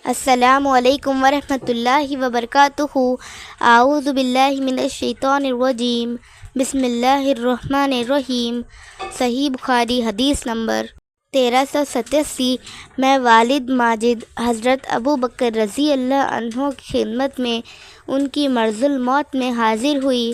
السلام علیکم ورحمۃ اللہ وبرکاتہ۔ اعوذ باللہ من الشیطان الرجیم، بسم اللہ الرحمن الرحیم۔ صحیح بخاری حدیث نمبر 1387۔ میں والد ماجد حضرت ابو بکر رضی اللہ عنہ کی خدمت میں ان کی مرض الموت میں حاضر ہوئی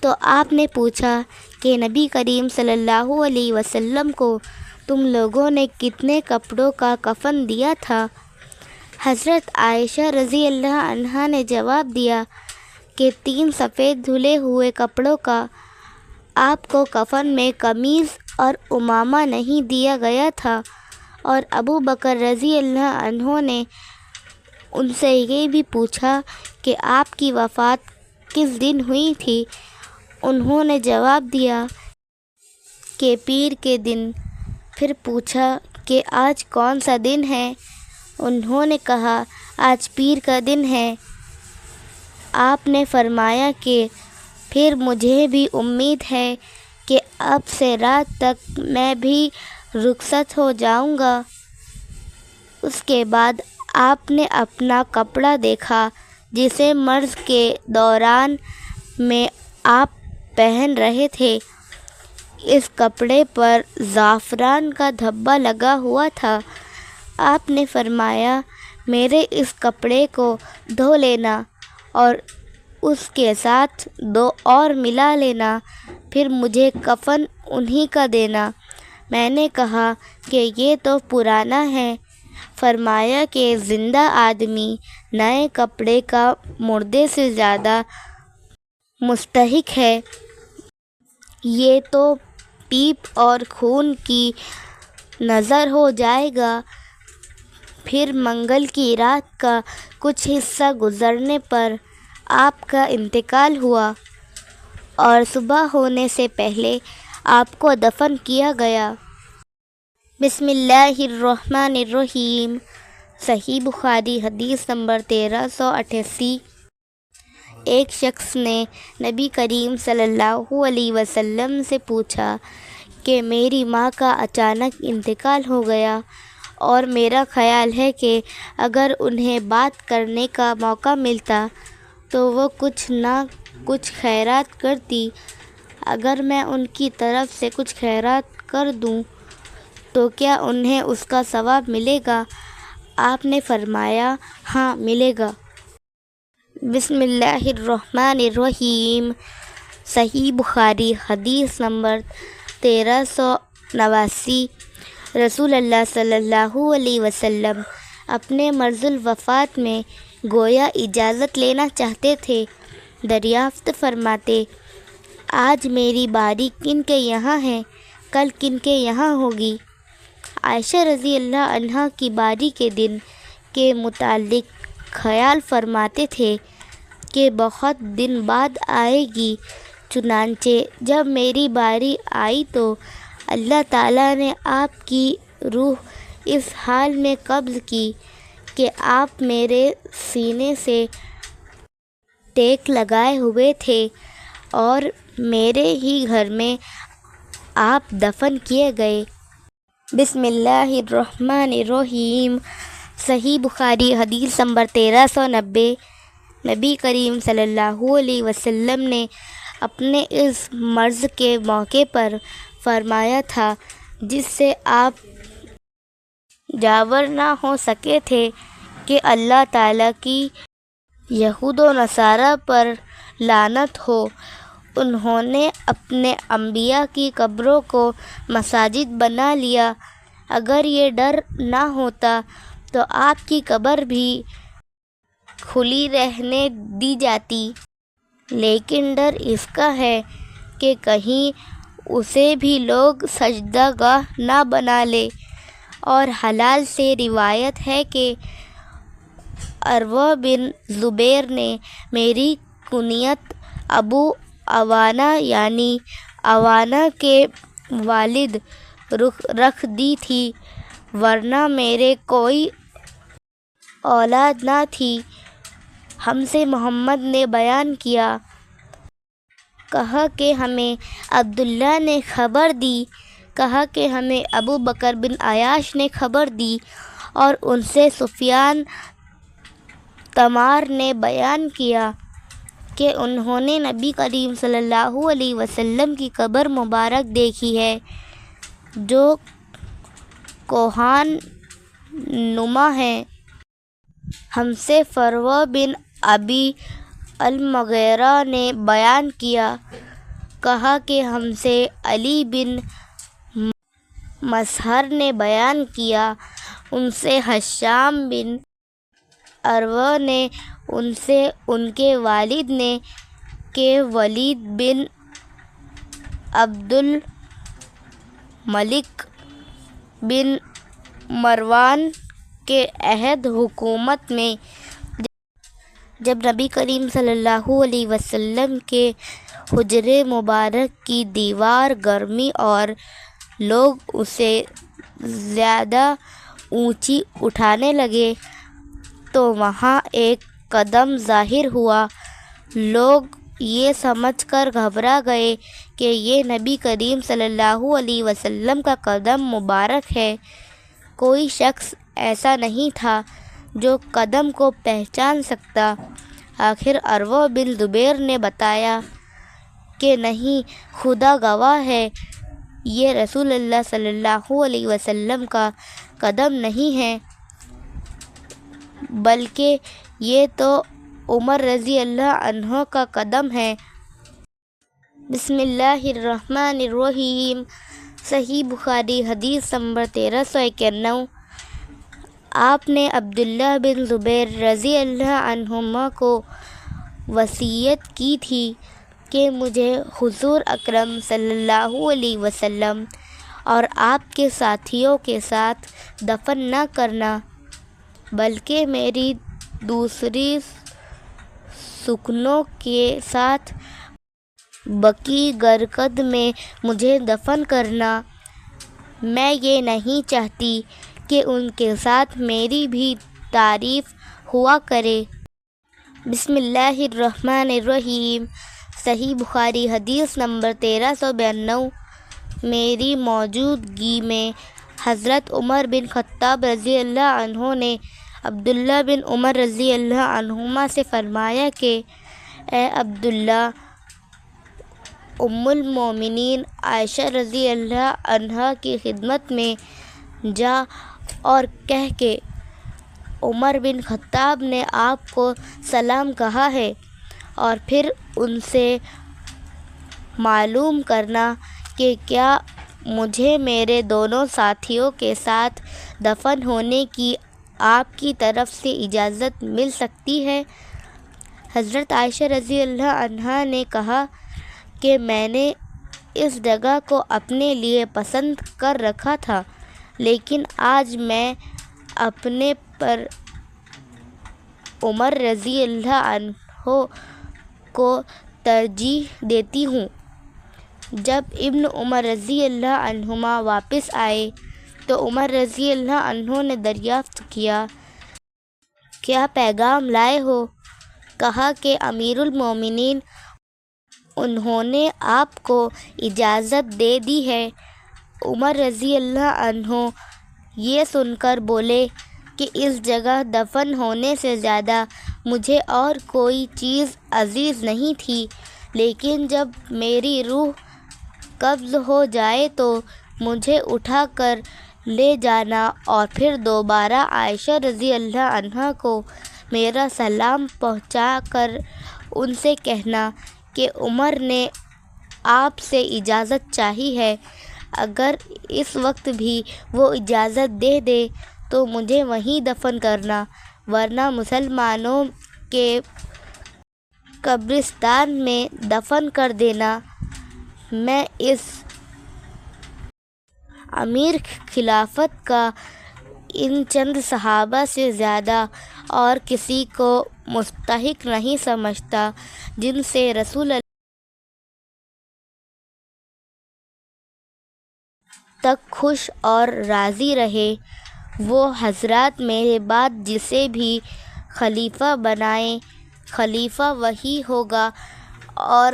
تو آپ نے پوچھا کہ نبی کریم صلی اللہ علیہ وسلم کو تم لوگوں نے کتنے کپڑوں کا کفن دیا تھا؟ حضرت عائشہ رضی اللہ عنہا نے جواب دیا کہ 3 سفید دھلے ہوئے کپڑوں کا۔ آپ کو کفن میں قمیض اور عمامہ نہیں دیا گیا تھا، اور ابو بکر رضی اللہ عنہ نے ان سے یہ بھی پوچھا کہ آپ کی وفات کس دن ہوئی تھی؟ انہوں نے جواب دیا کہ پیر کے دن۔ پھر پوچھا کہ آج کون سا دن ہے؟ انہوں نے کہا آج پیر کا دن ہے۔ آپ نے فرمایا کہ پھر مجھے بھی امید ہے کہ اب سے رات تک میں بھی رخصت ہو جاؤں گا۔ اس کے بعد آپ نے اپنا کپڑا دیکھا جسے مرض کے دوران میں آپ پہن رہے تھے۔ اس کپڑے پر زعفران کا دھبا لگا ہوا تھا۔ آپ نے فرمایا میرے اس کپڑے کو دھو لینا اور اس کے ساتھ 2 اور ملا لینا، پھر مجھے کفن انہی کا دینا۔ میں نے کہا کہ یہ تو پرانا ہے۔ فرمایا کہ زندہ آدمی نئے کپڑے کا مردے سے زیادہ مستحق ہے۔ یہ تو پیپ اور خون کی نذر ہو جائے گا۔ پھر منگل کی رات کا کچھ حصہ گزرنے پر آپ کا انتقال ہوا اور صبح ہونے سے پہلے آپ کو دفن کیا گیا۔ بسم اللہ الرحمن الرحیم۔ صحیح بخاری حدیث نمبر 1388۔ ایک شخص نے نبی کریم صلی اللہ علیہ وسلم سے پوچھا کہ میری ماں کا اچانک انتقال ہو گیا اور میرا خیال ہے کہ اگر انہیں بات کرنے کا موقع ملتا تو وہ کچھ نہ کچھ خیرات کرتی۔ اگر میں ان کی طرف سے کچھ خیرات کر دوں تو کیا انہیں اس کا ثواب ملے گا؟ آپ نے فرمایا ہاں ملے گا۔ بسم اللہ الرحمن الرحیم۔ صحیح بخاری حدیث نمبر 1389۔ رسول اللہ صلی اللہ علیہ وسلم اپنے مرض الوفات میں گویا اجازت لینا چاہتے تھے۔ دریافت فرماتے آج میری باری کن کے یہاں ہے، کل کن کے یہاں ہوگی؟ عائشہ رضی اللہ عنہا کی باری کے دن کے متعلق خیال فرماتے تھے کہ بہت دن بعد آئے گی، چنانچہ جب میری باری آئی تو اللہ تعالیٰ نے آپ کی روح اس حال میں قبض کی کہ آپ میرے سینے سے ٹیک لگائے ہوئے تھے اور میرے ہی گھر میں آپ دفن کیے گئے۔ بسم اللہ الرحمن الرحیم۔ صحیح بخاری حدیث نمبر 1390۔ نبی کریم صلی اللہ علیہ وسلم نے اپنے اس مرض کے موقع پر فرمایا تھا جس سے آپ جاور نہ ہو سکے تھے کہ اللہ تعالیٰ کی یہود و نصارہ پر لعنت ہو۔ انہوں نے اپنے انبیاء کی قبروں کو مساجد بنا لیا۔ اگر یہ ڈر نہ ہوتا تو آپ کی قبر بھی کھلی رہنے دی جاتی، لیکن ڈر اس کا ہے کہ کہیں اسے بھی لوگ سجدہ گاہ نہ بنا لیں۔ اور حلال سے روایت ہے کہ عروہ بن زبیر نے میری کنیت ابو عوانہ یعنی عوانہ کے والد رکھ دی تھی، ورنہ میرے کوئی اولاد نہ تھی۔ ہم سے محمد نے بیان کیا، کہا کہ ہمیں عبداللہ نے خبر دی، کہا کہ ہمیں ابو بکر بن عیاش نے خبر دی، اور ان سے سفیان تمار نے بیان کیا کہ انہوں نے نبی کریم صلی اللہ علیہ وسلم کی قبر مبارک دیکھی ہے جو کوہان نما ہے۔ ہم سے فروہ بن ابی المغیرہ نے بیان کیا، کہا کہ ہم سے علی بن مسہر نے بیان کیا، ان سے ہشام بن عروہ نے، ان سے ان کے والد نے کہ ولید بن عبد الملک بن مروان کے عہد حکومت میں جب نبی کریم صلی اللہ علیہ وسلم کے حجرے مبارک کی دیوار گرمی اور لوگ اسے زیادہ اونچی اٹھانے لگے تو وہاں ایک قدم ظاہر ہوا۔ لوگ یہ سمجھ کر گھبرا گئے کہ یہ نبی کریم صلی اللہ علیہ وسلم کا قدم مبارک ہے۔ کوئی شخص ایسا نہیں تھا جو قدم کو پہچان سکتا۔ آخر عروہ بن زبیر نے بتایا کہ نہیں، خدا گواہ ہے، یہ رسول اللہ صلی اللہ علیہ وسلم کا قدم نہیں ہے، بلکہ یہ تو عمر رضی اللہ عنہ کا قدم ہے۔ بسم اللہ الرحمن الرحیم۔ صحیح بخاری حدیث نمبر 1391۔ آپ نے عبداللہ بن زبیر رضی اللہ عنہما کو وصیت کی تھی کہ مجھے حضور اکرم صلی اللہ علیہ وسلم اور آپ کے ساتھیوں کے ساتھ دفن نہ کرنا، بلکہ میری دوسری سکنوں کے ساتھ بقیع غرقد میں مجھے دفن کرنا۔ میں یہ نہیں چاہتی کہ ان کے ساتھ میری بھی تعریف ہوا کرے۔ بسم اللہ الرحمن الرحیم۔ صحیح بخاری حدیث نمبر 1392۔ میری موجودگی میں حضرت عمر بن خطاب رضی اللہ عنہ نے عبداللہ بن عمر رضی اللہ عنہما سے فرمایا کہ اے عبداللہ، ام المومنین عائشہ رضی اللہ عنہا کی خدمت میں جا اور کہہ کہ عمر بن خطاب نے آپ کو سلام کہا ہے، اور پھر ان سے معلوم کرنا کہ کیا مجھے میرے دونوں ساتھیوں کے ساتھ دفن ہونے کی آپ کی طرف سے اجازت مل سکتی ہے؟ حضرت عائشہ رضی اللہ عنہا نے کہا کہ میں نے اس جگہ کو اپنے لیے پسند کر رکھا تھا، لیکن آج میں اپنے پر عمر رضی اللہ عنہ کو ترجیح دیتی ہوں۔ جب ابن عمر رضی اللہ عنہما واپس آئے تو عمر رضی اللہ عنہ نے دریافت کیا، کیا پیغام لائے ہو؟ کہا کہ امیر المومنین، انہوں نے آپ کو اجازت دے دی ہے۔ عمر رضی اللہ عنہ یہ سن کر بولے کہ اس جگہ دفن ہونے سے زیادہ مجھے اور کوئی چیز عزیز نہیں تھی، لیکن جب میری روح قبض ہو جائے تو مجھے اٹھا کر لے جانا اور پھر دوبارہ عائشہ رضی اللہ عنہا کو میرا سلام پہنچا کر ان سے کہنا کہ عمر نے آپ سے اجازت چاہی ہے، اگر اس وقت بھی وہ اجازت دے دے تو مجھے وہیں دفن کرنا، ورنہ مسلمانوں کے قبرستان میں دفن کر دینا۔ میں اس امیر خلافت کا ان چند صحابہ سے زیادہ اور کسی کو مستحق نہیں سمجھتا جن سے رسول اللہ تک خوش اور راضی رہے۔ وہ حضرات میرے بعد جسے بھی خلیفہ بنائیں، خلیفہ وہی ہوگا، اور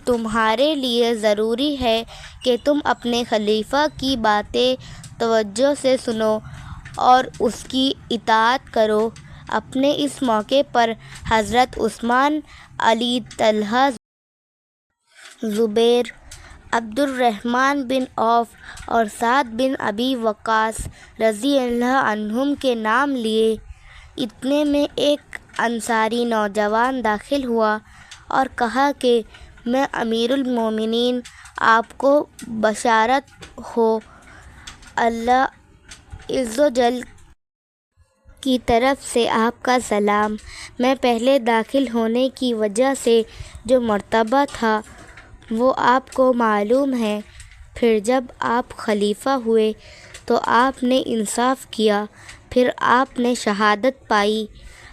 تمہارے لیے ضروری ہے کہ تم اپنے خلیفہ کی باتیں توجہ سے سنو اور اس کی اطاعت کرو۔ اپنے اس موقع پر حضرت عثمان، علی، طلحہ، زبیر، عبد الرحمن بن عوف اور سعد بن ابی وقاص رضی اللہ عنہم کے نام لیے۔ اتنے میں ایک انصاری نوجوان داخل ہوا اور کہا کہ میں امیر المومنین، آپ کو بشارت ہو، اللہ عز و جل کی طرف سے آپ کا سلام۔ میں پہلے داخل ہونے کی وجہ سے جو مرتبہ تھا وہ آپ کو معلوم ہے۔ پھر جب آپ خلیفہ ہوئے تو آپ نے انصاف کیا، پھر آپ نے شہادت پائی۔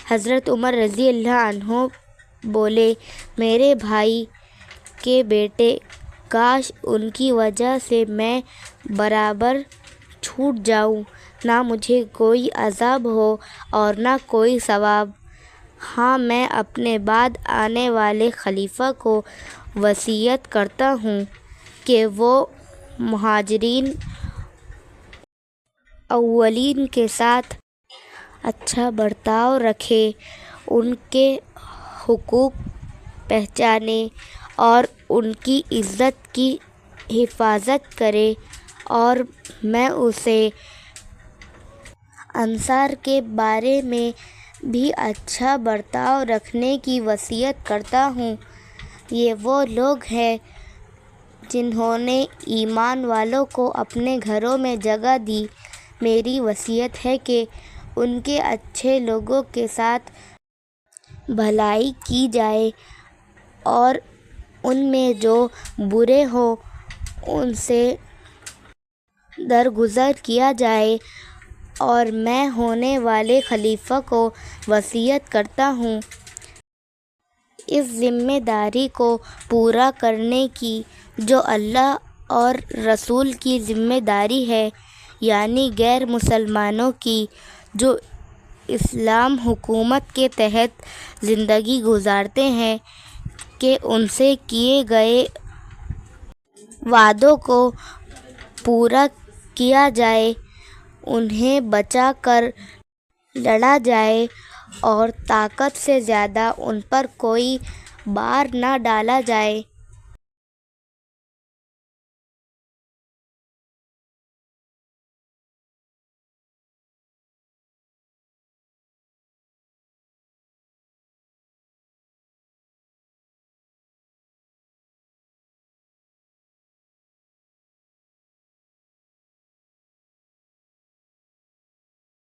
حضرت عمر رضی اللہ عنہ بولے، میرے بھائی کے بیٹے، کاش ان کی وجہ سے میں برابر چھوٹ جاؤں، نہ مجھے کوئی عذاب ہو اور نہ کوئی ثواب۔ ہاں، میں اپنے بعد آنے والے خلیفہ کو وصیت کرتا ہوں کہ وہ مہاجرین اولین کے ساتھ اچھا برتاؤ رکھے، ان کے حقوق پہچانے اور ان کی عزت کی حفاظت کرے، اور میں اسے انصار کے بارے میں بھی اچھا برتاؤ رکھنے کی وصیت کرتا ہوں۔ یہ وہ لوگ ہیں جنہوں نے ایمان والوں کو اپنے گھروں میں جگہ دی۔ میری وصیت ہے کہ ان کے اچھے لوگوں کے ساتھ بھلائی کی جائے اور ان میں جو برے ہوں ان سے درگزر کیا جائے، اور میں ہونے والے خلیفہ کو وصیت کرتا ہوں اس ذمہ داری کو پورا کرنے کی جو اللہ اور رسول کی ذمہ داری ہے، یعنی غیر مسلمانوں کی جو اسلام حکومت کے تحت زندگی گزارتے ہیں، کہ ان سے کیے گئے وعدوں کو پورا کیا جائے، انہیں بچا کر لڑا جائے اور طاقت سے زیادہ ان پر کوئی بار نہ ڈالا جائے۔